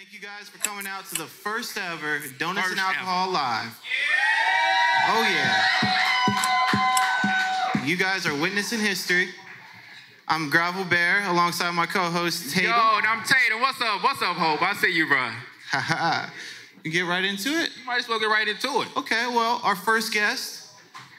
Thank you guys for coming out to the first ever Donuts and Alcohol Live. Oh yeah. You guys are witnessing history. I'm Gravel Bear alongside my co-host Tatum. Yo, I'm Tatum. What's up? What's up, Hope? I see you, bro. Haha. You get right into it? Might as well get right into it. Okay, well, our first guest,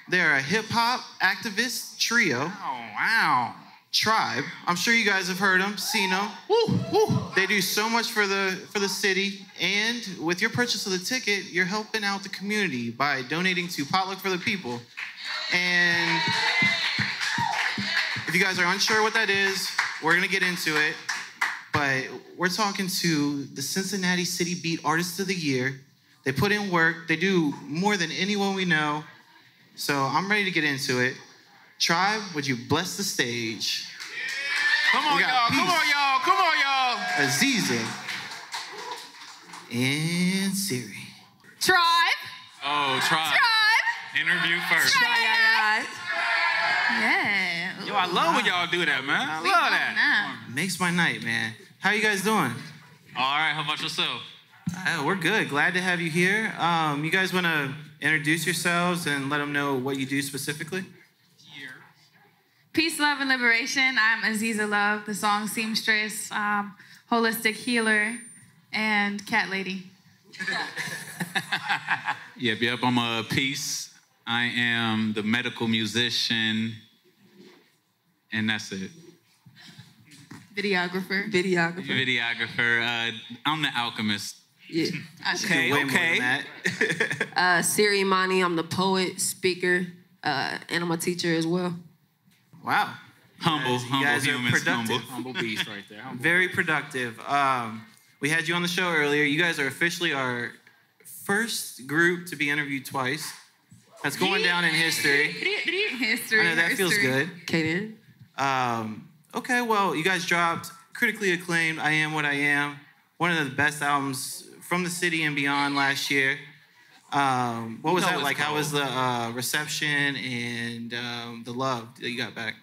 they're a hip-hop activist trio. Oh, wow. TRIIIBE. I'm sure you guys have heard them, seen them. Woo, woo. They do so much for the city, and with your purchase of the ticket, you're helping out the community by donating to Potluck for the People. And if you guys are unsure what that is, we're gonna get into it. But we're talking to the Cincinnati City Beat Artist of the Year. They put in work. They do more than anyone we know. So I'm ready to get into it. TRIIIBE, would you bless the stage? Come on, y'all. Come on, y'all. Come on, y'all. Aziza and Siri. TRIIIBE. Oh, TRIIIBE. Interview first. Yeah. Yo, I love when y'all do that, man. I love that. Makes my night, man. How you guys doing? All right, how about yourself? We're good. Glad to have you here. You guys want to introduce yourselves and let them know what you do specifically? Peace, love, and liberation. I'm Aziza Love, the song seamstress, holistic healer, and cat lady. Yep, I'm a Peace. I am the medical musician, and that's it. Videographer. I'm the alchemist. Yeah. Okay. Siri Imani, I'm the poet, speaker, and I'm a teacher as well. Wow. Humble humans, Humble beast right there. Very productive. We had you on the show earlier. You guys are officially our first group to be interviewed twice. That's going down in history. History. I know that feels good. Kaden. Okay, well, you guys dropped critically acclaimed I Am What I Am, one of the best albums from the city and beyond last year. What was that like? How was the reception and the love that you got back?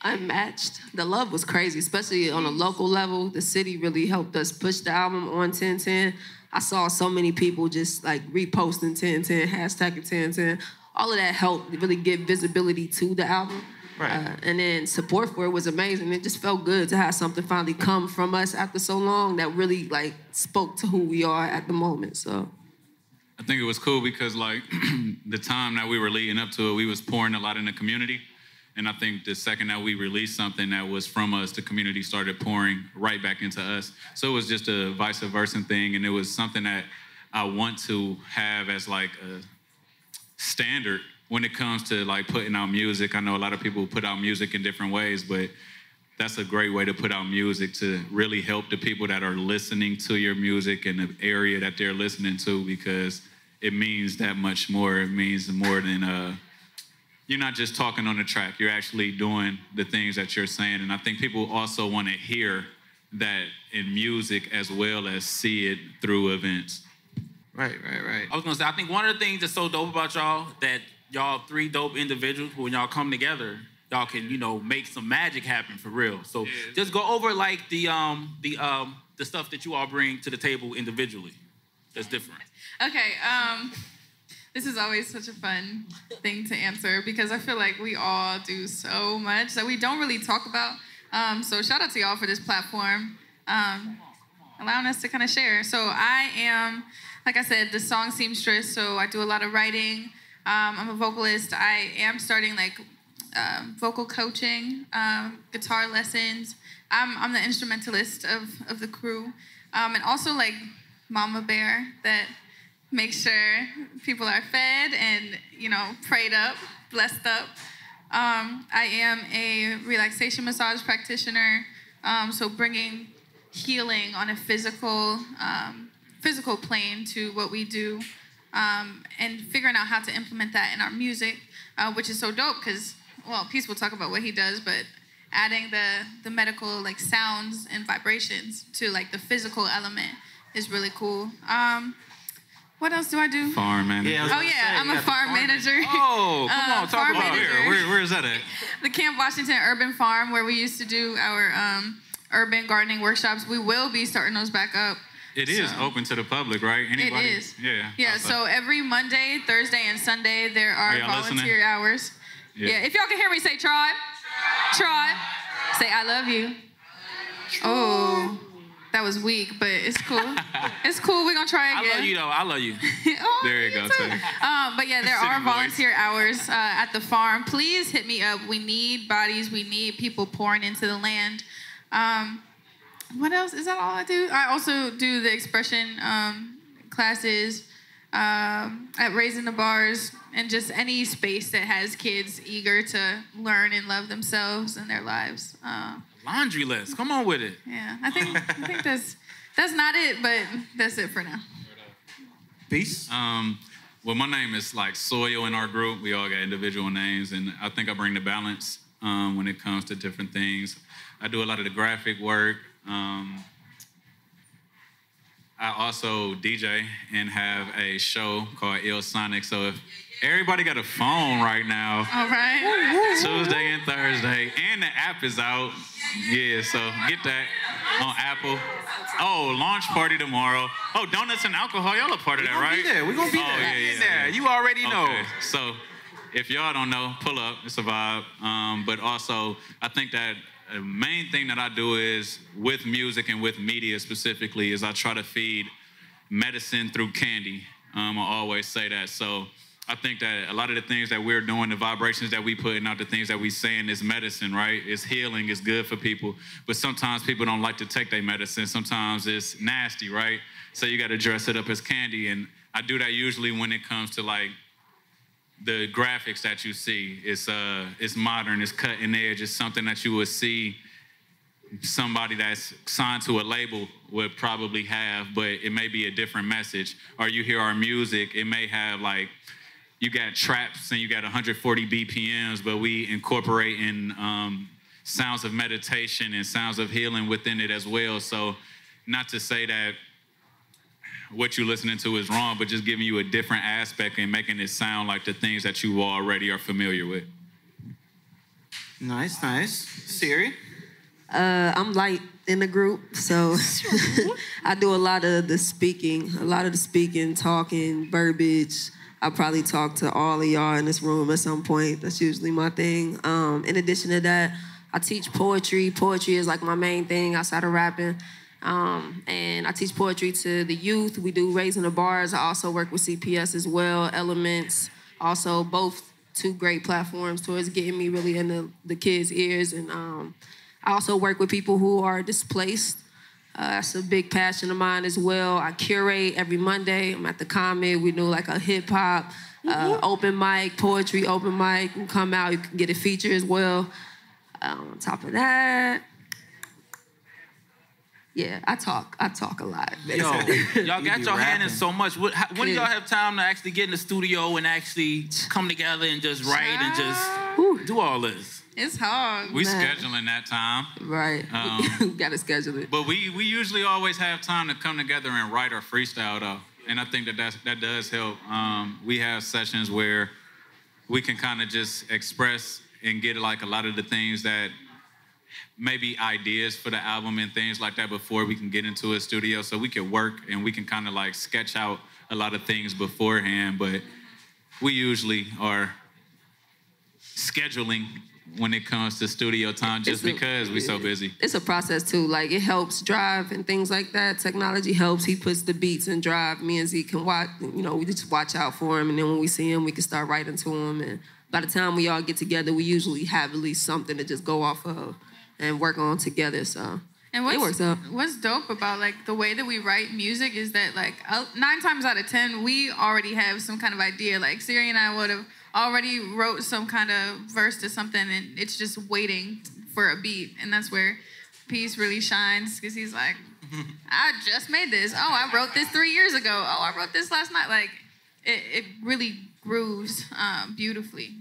Unmatched. The love was crazy, especially on a local level. The city really helped us push the album on 1010. I saw so many people just like reposting 1010, hashtagging 1010. All of that helped really give visibility to the album. Right. And then support for it was amazing. It just felt good to have something finally come from us after so long that really like spoke to who we are at the moment. So I think it was cool because like the time that we were leading up to it, we was pouring a lot in the community. And I think the second that we released something that was from us, the community started pouring right back into us. So it was just a vice versa thing. And it was something that I want to have as like a standard when it comes to like putting out music. I know a lot of people put out music in different ways, but that's a great way to put out music to really help the people that are listening to your music in the area that they're listening to, because it means that much more. It means more than you're not just talking on the track. You're actually doing the things that you're saying. And I think people also want to hear that in music as well as see it through events. Right. I was gonna say, I think one of the things that's so dope about y'all, that y'all three dope individuals, when y'all come together, y'all can, make some magic happen for real. So just go over like the stuff that you all bring to the table individually. That's different. Okay. This is always such a fun thing to answer because I feel like we all do so much that we don't really talk about. So shout out to y'all for this platform, allowing us to kind of share. So I am, like I said, the song seamstress. So I do a lot of writing. I'm a vocalist. I am starting like vocal coaching, guitar lessons. I'm the instrumentalist of the crew, and also like Mama Bear that makes sure people are fed and prayed up, blessed up. I am a relaxation massage practitioner, so bringing healing on a physical plane to what we do. And figuring out how to implement that in our music, which is so dope because, Peace will talk about what he does, but adding the medical like sounds and vibrations to like the physical element is really cool. What else do I do? Farm manager. I'm a farm manager. Oh, come on, talk about it. Where is that at? The Camp Washington Urban Farm, where we used to do our urban gardening workshops. We will be starting those back up. It is open to the public, right? Anybody? It is. Yeah. Yeah, so every Monday, Thursday, and Sunday, there are volunteer listening? hours. Yeah, if y'all can hear me, say tribe. Tribe. Say I love you. Oh, that was weak, but it's cool. It's cool. We're going to try again. I love you, though. I love you. Oh, There you go, too. But yeah, there are City voice. volunteer hours at the farm. Please hit me up. We need bodies. We need people pouring into the land. What else? Is that all I do? I also do the expression classes at Raising the Bars and just any space that has kids eager to learn and love themselves and their lives. Laundry list. Come on with it. Yeah, I think that's not it, but that's it for now. Peace. Well, my name is like Soil in our group. We all got individual names, and I think I bring the balance when it comes to different things. I do a lot of the graphic work. I also DJ and have a show called Ill Sonic. So if everybody got a phone right now, All right. Tuesday and Thursday, and the app is out. Yeah, so get that on Apple. Oh, launch party tomorrow. Oh, donuts and alcohol. Y'all a part of that, right? We're going to be there. Oh, yeah. You already know. Okay, so if y'all don't know, pull up. It's a vibe. But also, I think that the main thing that I do is with music and with media specifically is I try to feed medicine through candy. I always say that. So I think that a lot of the things that we're doing, the vibrations that we putting out, the things that we saying is medicine, right? It's healing, it's good for people. But sometimes people don't like to take their medicine. Sometimes it's nasty, right? So you got to dress it up as candy. And I do that usually when it comes to like the graphics that you see. It's modern, it's cutting edge, it's something that you would see somebody that's signed to a label would probably have, but it may be a different message. Or you hear our music, it may have like, you got traps and you got 140 BPMs, but we incorporate in sounds of meditation and sounds of healing within it as well. So not to say that what you're listening to is wrong, but just giving you a different aspect and making it sound like the things that you already are familiar with. Nice. Siri? I'm light in the group, so I do a lot of the speaking, talking, verbiage. I probably talk to all of y'all in this room at some point. That's usually my thing. In addition to that, I teach poetry. Poetry is like my main thing outside of rapping. And I teach poetry to the youth. We do Raising the Bars. I also work with CPS as well, Elements. Also, both two great platforms towards getting me really in the kids' ears. And I also work with people who are displaced. That's a big passion of mine as well. I curate every Monday. I'm at the Comet. We do like a hip-hop open mic, poetry open mic. You can come out. You can get a feature as well. On top of that, yeah, I talk a lot. Yo, y'all got your hand in so much. When do y'all have time to actually get in the studio and actually come together and just write and just do all this? It's hard. We scheduling that time. Right. We gotta schedule it. But we usually always have time to come together and write or freestyle though. And I think that does help. We have sessions where we can kind of just express and get like a lot of the things that maybe ideas for the album and things like that before we can get into a studio, so we can work and we can kind of like sketch out a lot of things beforehand. But we usually are scheduling when it comes to studio time just because we're so busy. It's a process too. Like it helps drive and things like that. Technology helps. He puts the beats and drive. Me and Z can watch, we just watch out for him, and then when we see him, we can start writing to him. And by the time we all get together, we usually have at least something to just go off of and work on together. So it works out. What's dope about like the way that we write music is that like 9 times out of 10 we already have some kind of idea. Like Siri and I would have already wrote some kind of verse to something, and it's just waiting for a beat. And that's where Peace really shines, because he's like, I just made this. Oh, I wrote this 3 years ago. Oh, I wrote this last night. Like it really grooves beautifully.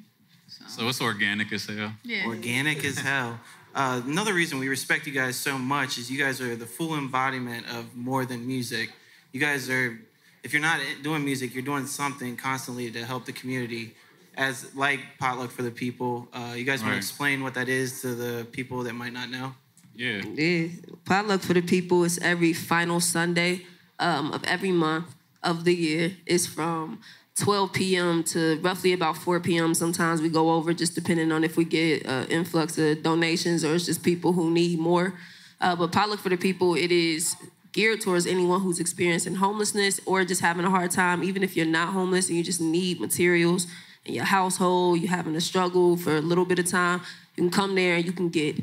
So it's organic as hell. Yeah. Organic as hell. Another reason we respect you guys so much is you guys are the full embodiment of more than music. You guys are, if you're not doing music, you're doing something constantly to help the community, as like Potluck for the People. You guys want to explain what that is to the people that might not know? Yeah. Potluck for the people is every final Sunday of every month of the year. It's from 12 p.m. to roughly about 4 p.m. Sometimes we go over, just depending on if we get influx of donations or it's just people who need more. But Potluck for the people, it is geared towards anyone who's experiencing homelessness or just having a hard time, even if you're not homeless and you just need materials in your household, you're having a struggle for a little bit of time, you can come there and you can get.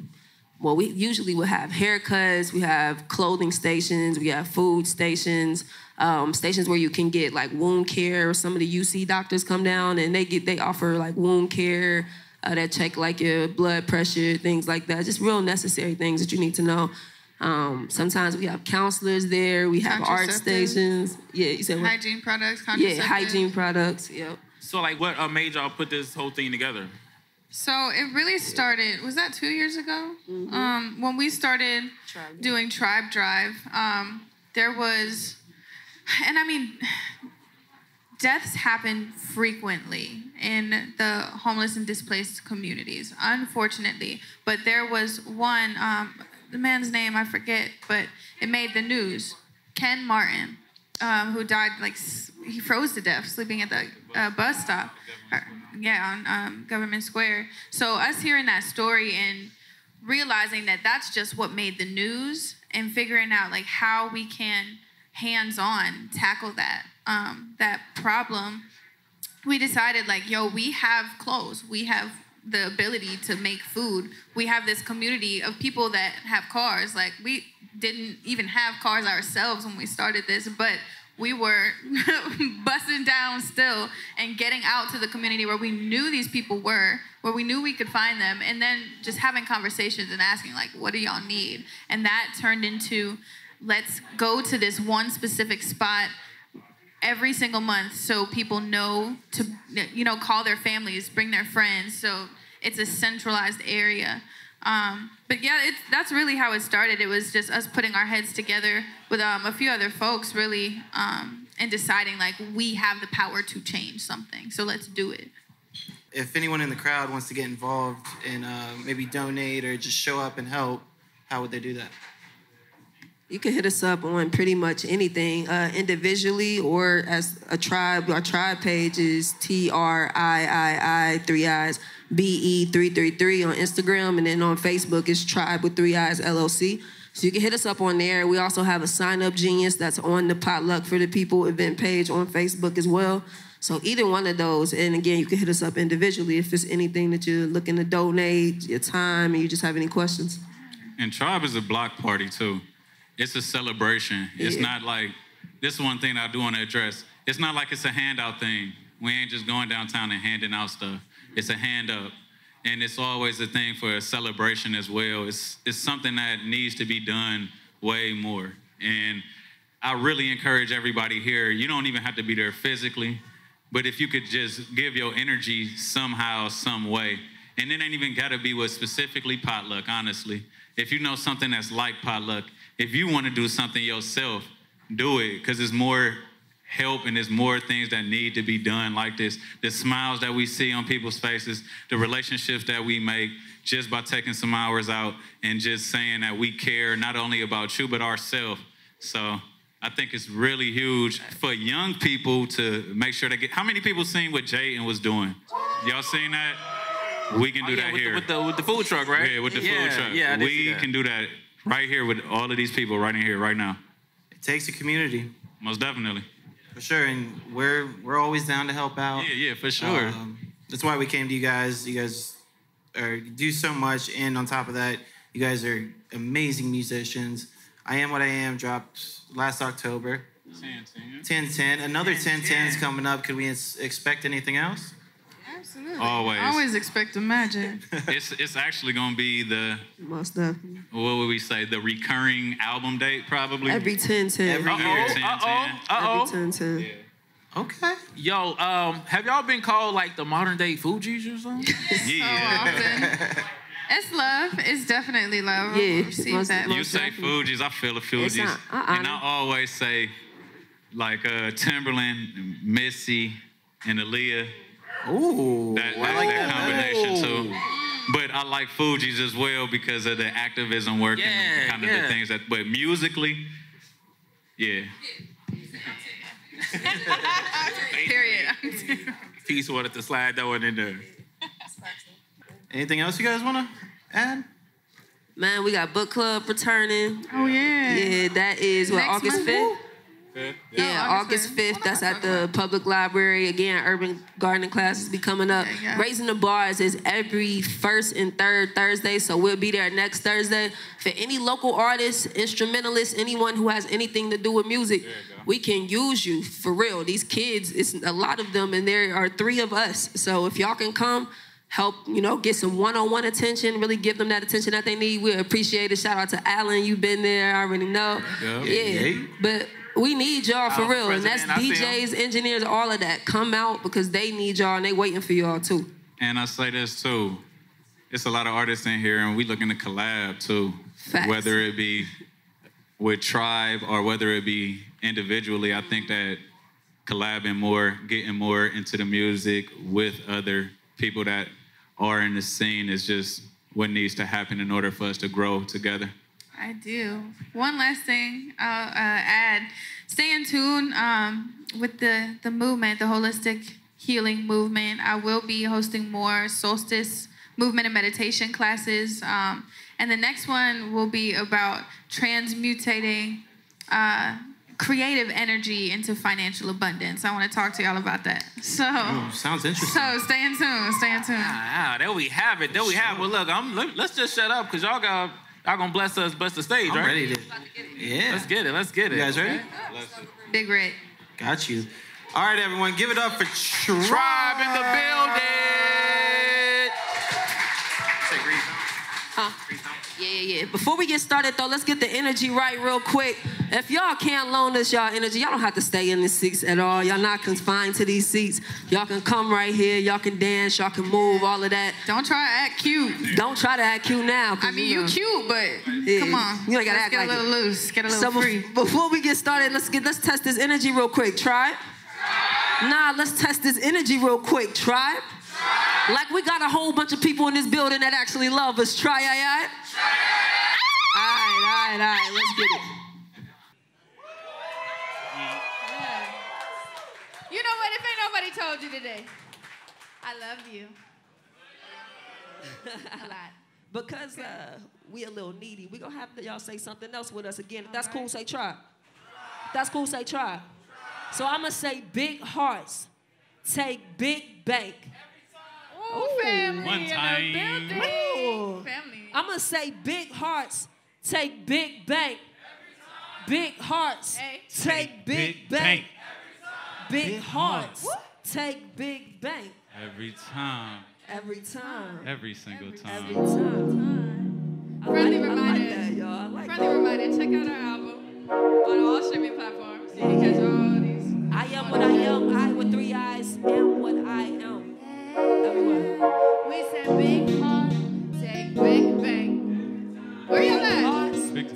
Well, we usually will have haircuts, we have clothing stations, we have food stations, stations where you can get like wound care. Some of the UC doctors come down and they offer like wound care that check like your blood pressure, things like that. Just real necessary things that you need to know. Sometimes we have counselors there. We have art stations. Yeah, you said what? Hygiene products. Yeah, hygiene products. Yep. So like, what made y'all put this whole thing together? So it really started, was that 2 years ago? Mm-hmm. When we started doing Tribe Drive, there was, and I mean, deaths happen frequently in the homeless and displaced communities, unfortunately. But there was one, the man's name I forget, but it made the news. Ken Martin, who died, like, he froze to death sleeping at the bus stop. On Government Square. So us hearing that story and realizing that that's just what made the news and figuring out like how we can hands-on tackle that that problem, we decided like, yo, we have clothes. We have the ability to make food. We have this community of people that have cars. Like we didn't even have cars ourselves when we started this, but we were busting down still and getting out to the community where we knew these people were, where we knew we could find them, and then just having conversations and asking, like, what do y'all need? And that turned into, let's go to this one specific spot every single month so people know to, call their families, bring their friends. So it's a centralized area. But yeah, that's really how it started. It was just us putting our heads together with a few other folks, really, and deciding like we have the power to change something. So let's do it. If anyone in the crowd wants to get involved and maybe donate or just show up and help, how would they do that? You can hit us up on pretty much anything, individually or as a tribe. Our tribe page is TRIIII, 3 I's, BE333 on Instagram, and then on Facebook it's Tribe with 3 I's LLC. So you can hit us up on there. We also have a Sign Up Genius that's on the Potluck for the People event page on Facebook as well. So either one of those, and again, you can hit us up individually if it's anything that you're looking to donate, your time, and you just have any questions. And Tribe is a block party too. It's a celebration. Yeah. It's not like, this is one thing I do want to address. It's not like it's a handout thing. We ain't just going downtown and handing out stuff. It's a hand up. And it's always a thing for a celebration as well. It's something that needs to be done way more. And I really encourage everybody here, you don't even have to be there physically, but if you could just give your energy somehow, some way. And it ain't even gotta be with specifically potluck, honestly. If you know something that's like potluck, if you wanna do something yourself, do it, because there's more help and there's more things that need to be done like this. The smiles that we see on people's faces, the relationships that we make just by taking some hours out and just saying that we care not only about you, but ourselves. So I think it's really huge for young people to make sure they get, how many people seen what Jayden was doing? Y'all seen that? We can do that here. With the food truck, right? Yeah, with the food truck. Yeah, we can do that right here with all of these people right in here, right now. It takes a community. Most definitely. For sure, and we're always down to help out. Yeah, for sure. That's why we came to you guys. You guys do so much, and on top of that, you guys are amazing musicians. I Am What I Am dropped last October. 10-10. Another 10-10's coming up. Could we expect anything else? Absolutely. Always expect a magic. It's actually gonna be the, most definitely, what would we say, the recurring album date probably? every 10-10. Every year, 10-10. Every 10-10. Yeah. Okay. Yo, have y'all been called like the modern day Fugees or something? So often. It's love. It's definitely love. Yeah, Receive that. You say Fugees, I feel the Fugees. And I always say like Timberland, Missy, and Aaliyah. Ooh, that combination too. But I like Fugees as well because of the activism work and kind of the things that. But musically, yeah. Period. Peace wanted to slide that one in there. Anything else you guys want to add? Man, we got book club returning. Oh, yeah. Yeah, that is what, Next August month? 5th? Yeah. Yeah, August 5th. That's at the public library. Again, urban gardening classes be coming up. Yeah. Raising the Bars is every first and third Thursday, so we'll be there next Thursday. For any local artists, instrumentalists, anyone who has anything to do with music, we can use you for real. These kids, it's a lot of them, and there are 3 of us. So if y'all can come, help, get some one-on-one attention, really give them that attention that they need. We appreciate it. Shout out to Alan, you've been there, I already know. Yeah. But we need y'all for real, and that's DJs, engineers, all of that. Come out because they need y'all and they waiting for y'all too. And I say this too, it's a lot of artists in here and we looking to collab too. Facts. Whether it be with TRIIIBE or whether it be individually, I think that collabing more, getting more into the music with other people that are in the scene is just what needs to happen in order for us to grow together. I do. One last thing I'll add. Stay in tune with the movement, the holistic healing movement. I will be hosting more solstice movement and meditation classes. And the next one will be about transmutating creative energy into financial abundance. I want to talk to y'all about that. So, sounds interesting. So stay in tune. Stay in tune. There we have it. There we have it. Well, look, let's just shut up because y'all gonna bless the stage, right? I'm ready to. Yeah. Let's get it. You guys ready? Big Red. Got you. All right, everyone, give it up for TRIIIBE in the building. Yeah. Before we get started, though, let's get the energy right real quick. If y'all can't loan us y'all energy, y'all don't have to stay in the seats at all. Y'all not confined to these seats. Y'all can come right here. Y'all can dance. Y'all can move, all of that. Don't try to act cute. Don't try to act cute now. I mean, you cute, but come on. You ain't got to act like it. Get a little loose. Get a little free. Before we get started, let's test this energy real quick. TRIIIBE? Nah, let's test this energy real quick. TRIIIBE? Like we got a whole bunch of people in this building that actually love us. All right. Let's get it. You know what? If ain't nobody told you today, I love you. A lot. Because we a little needy, we gonna have y'all say something else with us again. If that's cool, say TRIIIBE. That's cool, say TRIIIBE. So I'm gonna say big hearts, take big bank. Ooh, family One time. in the building. Family. I'm gonna say big hearts, take big bank. Big hearts, take big bank. Big hearts, take big bank. Every time. Every time. Every single time. Every time. Friendly I reminder. like that, y'all. I like Friendly that. reminder. Check out our album on all streaming platforms. You can catch all these. I am what I am. I with 3 eyes am what I am. Everyone. We said big heart, take big bang. Where y'all at?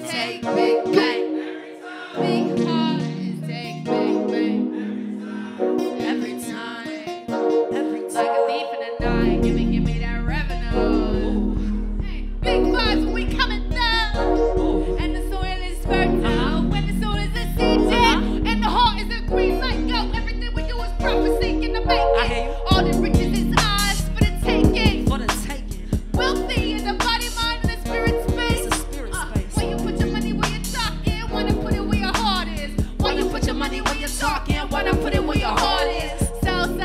Take big bang. Big heart is take big bang. Every time. Like a thief in the night. Give me that revenue. Hey, big vibes when we coming down. And the soil is fertile. When the soul is a seed, and the heart is a green light. Go. Everything we do is prophecy in the making. All the riches is ours for the taking. For the taking. Wealthy is the body, mind, and the spirit space. It's a spirit space. Where you put your money where you're talking, wanna put it where your heart is. Where you put your money where you're talking, wanna put it where your heart is. So old,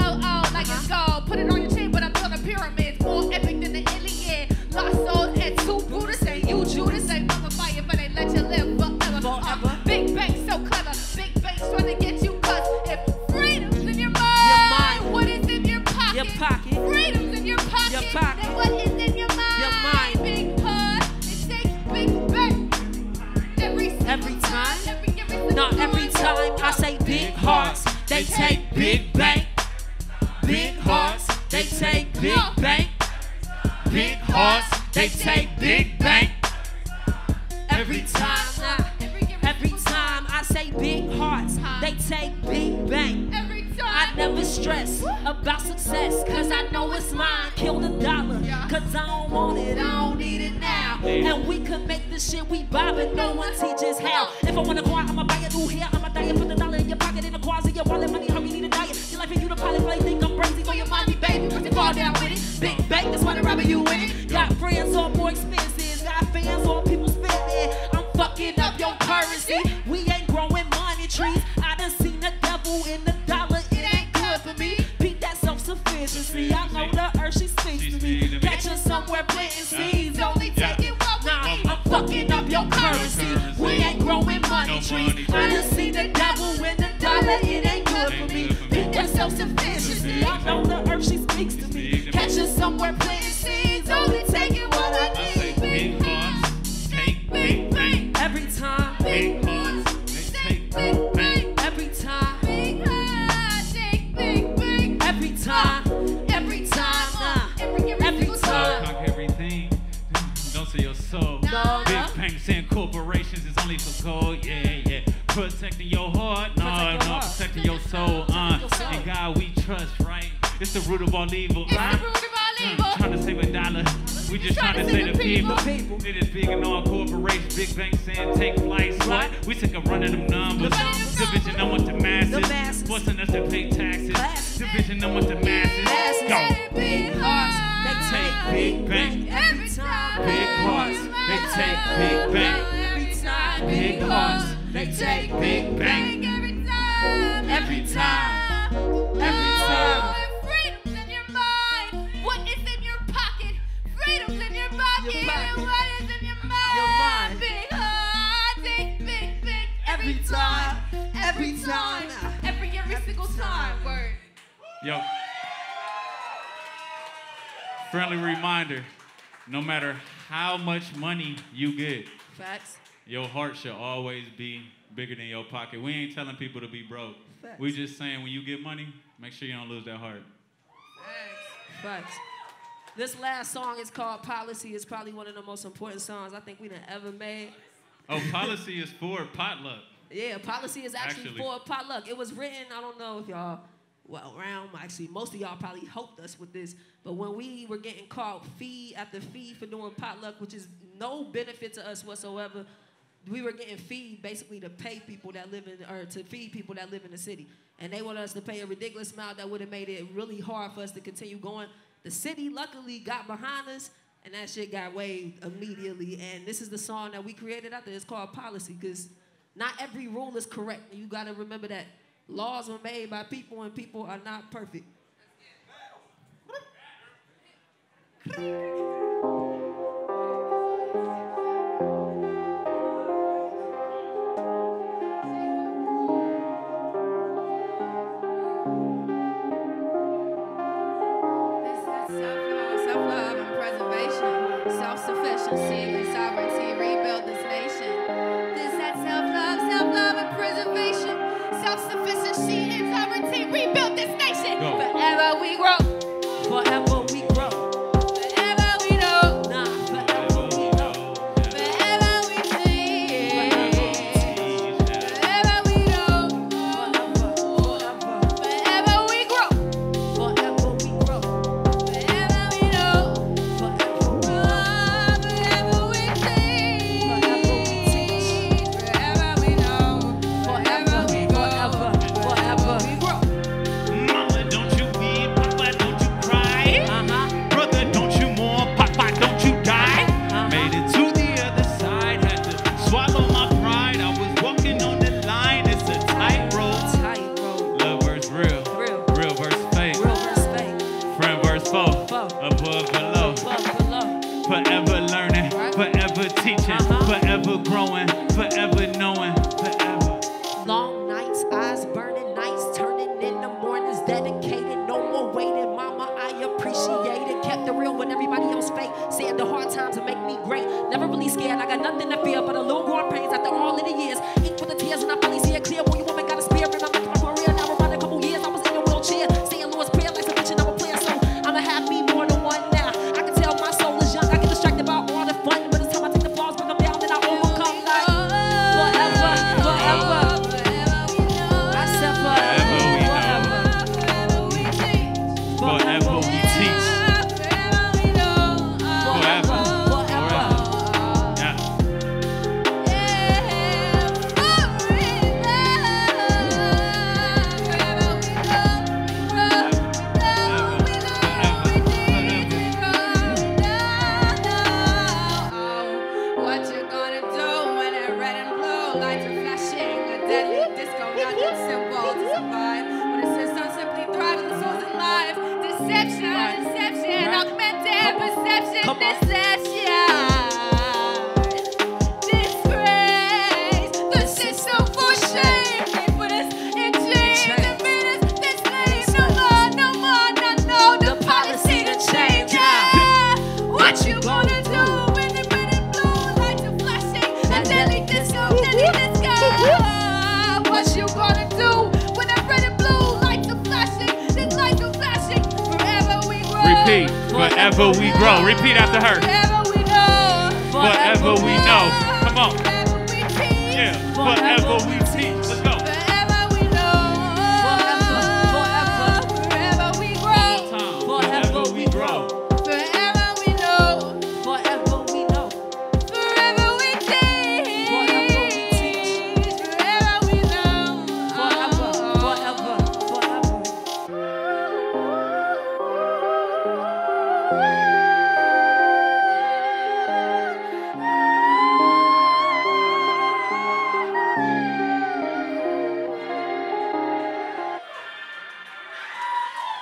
like it's gold. Put it on your chain, but I built a pyramid. More epic than the Iliad. Lost souls and 2 Buddhists. Ain't you Judas, ain't mother fire, but they let you live forever. Big bank so clever. Big bank trying to get you cussed. If freedom's in your mind, what is in your pocket? Your pocket. Freedom's in your pocket. Your pocket. Then what is in your mind? Your mind. Big heart, it takes big bank. Every time. Not every time I say big hearts, they take big bank. Big hearts, they take big bank. Big hearts, they take big bank. Every time I say big hearts, they take big bank. Every time. I never stress about success, cause I know it's mine. Kill the dollar, cause cause I don't want it, I don't need it now. And we could make this shit we bobbing, no one teaches how. If I wanna go out, I'ma buy a new hair, I'ma diet, put the dollar in your pocket, in the closet, your wallet, money, hurry, need a diet. Your life and you the pilot, play, think I'm crazy, go your mommy, baby, put your fall down with it. Big bank, that's why the robber you in it. Got friends on more expenses, got fans on people spending. I'm fucking up your currency, we ain't growing money trees. I done seen the devil in the dollar, it ain't good for me. Beat that self-sufficiency, I know the earth, she speaks to me. Catch us somewhere planting seeds, only taking what we need. I'm fucking up your currency, we ain't growing money trees. I done seen the devil in the dollar, it ain't good for me. Beat that self-sufficiency, I know the earth, she speaks to me. Catch us somewhere planting seeds, only taking what I need. Big hearts, take big bang. Every time, Big hearts, they take big bang. every time, Big heart, take big bang. every time, every time, every time. Talk everything, don't sell your soul. No, Big no. banks and corporations is only for gold, yeah. Protecting your heart, no, Protect your heart. protecting your soul, Protect your soul. And God we trust, right? It's the root of all evil, It's the right? root of all evil. Trying to save a dollar, we just trying to save the people. people. It is big in all corporations, big banks saying take flights, what? We take a run of them numbers. Division them with the masses, forcing us to pay taxes. Division them with the masses. Go. Big hearts, they Take big bang. Every time. Big hearts, they take big bang. Every time. Big hearts, they take big bang. Every time. Every time. Every time. Freedom's in your mind. What is in your pocket? Freedom's in your pocket. Your pocket. And what is in your mind? Your mind. Big heart, take big, big. Every time. Every time. Every single time. Word. Yo. Friendly reminder, no matter how much money you get, Facts. your heart should always be bigger than your pocket. We ain't telling people to be broke. Facts. We just saying when you get money, make sure you don't lose that heart. Facts. This last song is called Policy. It's probably one of the most important songs I think we done ever made. Oh, policy is for potluck. Yeah, Policy is actually Actually. for potluck. It was written, I don't know if y'all, actually, most of y'all probably helped us with this, but when we were getting called fee after fee for doing potluck, which is no benefit to us whatsoever, we were getting fee basically to pay people that live in, or to feed people that live in the city. And they wanted us to pay a ridiculous amount that would have made it really hard for us to continue going. The city luckily got behind us, and that shit got waived immediately. And this is the song that we created out there. It's called Policy, because not every rule is correct. You got to remember that laws were made by people, and people are not perfect. Self-love and preservation, self-sufficiency and sovereignty, rebuild this nation. This that self-love and preservation, self-sufficiency and sovereignty, rebuild this nation. Go. Forever we grow, Forever we grow. forever we know, Nah, forever we know. forever we teach, forever we know, forever we grow, Forever we grow. forever we know, Forever. forever we teach, forever we know, forever we grow, Forever. we grow. Mama, don't you weep, Papa, don't you cry. Brother, don't you mourn, Papa, don't you die. Made it to the other side, had to swallow my pride. I was walking on the line, it's a tightrope. Tightrope. Love versus real, Real. real versus fake. Real respect. Friend versus foe, Foe. above, below. Above, below. Forever learning, forever teaching, forever growing, forever knowing, forever. Long nights, eyes burning, nights turning in the mornings, dedicated, no more waiting. Mama, I appreciate it. Kept it real when everybody else fake. Said the hard times will make me great. Never really scared, I got nothing to fear but a little growing pains after all of the years. Ink for the tears and I finally see it clear. Boy, you woman got a spirit, I'm making my career. Now around a couple years, I was in a wheelchair. Saying Lord's Prayer like a vision of a player. So I'ma have me more than one now. I can tell my soul is young. I get distracted by all the fun, but it's time I take the flaws, bring them down, then I overcome like forever, forever. I said Forever we know. forever. Forever we teach. Forever we know, blow, lights are flashing, a deadly disco, not a symbol to survive. When it says I'm simply thriving, the soul's alive. Deception, deception, augmented perception, deception. Disgrace, the system for shame. Keep us in chains, the minutes, this slave. No more, no, the policy to change. Yeah. What you gonna do when the red and blue lights are flashing? A deadly disco, what you gonna do when the red and blue lights are flashing? The lights are flashing. Forever we grow. Repeat. Forever we grow. Repeat after her. Forever we know. Forever we know. Come on. Forever we teach. Yeah. Forever we teach. Let's go. Forever we know. Forever we grow. Forever we grow. Forever we know. Forever we know. Forever we teach. Forever we teach. Forever we know. Forever.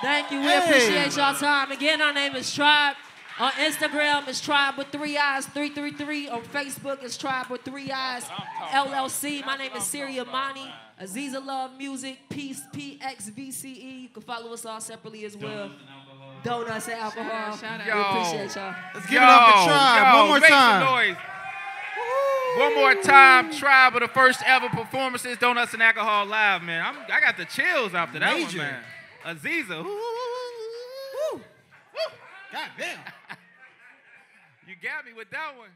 Thank you. We appreciate y'all time. Again, our name is TRIIIBE. On Instagram, it's TRIIIBE with 3 eyes, 333. On Facebook, it's TRIIIBE with 3 eyes, LLC. My name is Siri Amani. Aziza Love Music, Peace, PXVCE. You can follow us all separately as well. Donuts and alcohol. Shout out. We appreciate y'all. Let's give it up for TRIIIBE. One more make time. some noise. One more time, TRIIIBE of the first ever performances, Donuts and Alcohol Live, man. I got the chills after that one, Major. man. Aziza. God damn. You got me with that one.